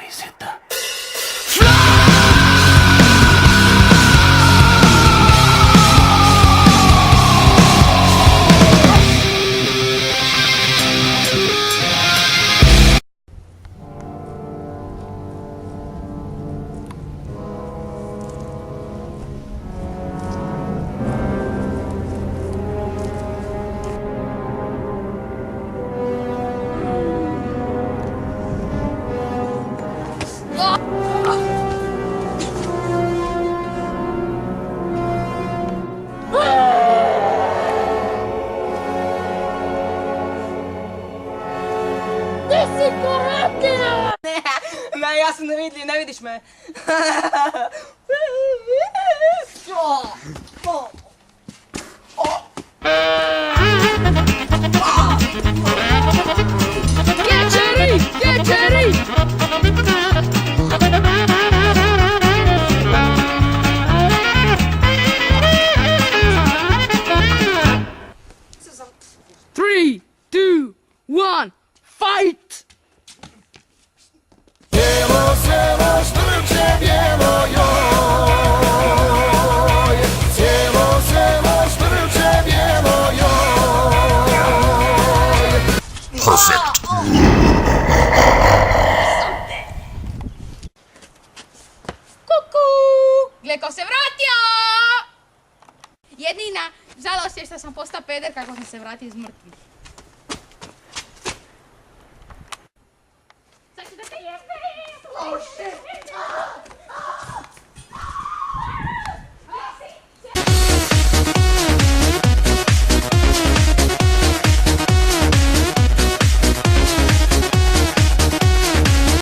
visita. Ne, ja sam nevidljiv, ne vidiš me. Get Jerry! Three, two, one, fight! Perfect. Kuku! Gle ko se vratio! Jedina žalost je što sam postao peder kako sam se vratio iz mrtvih.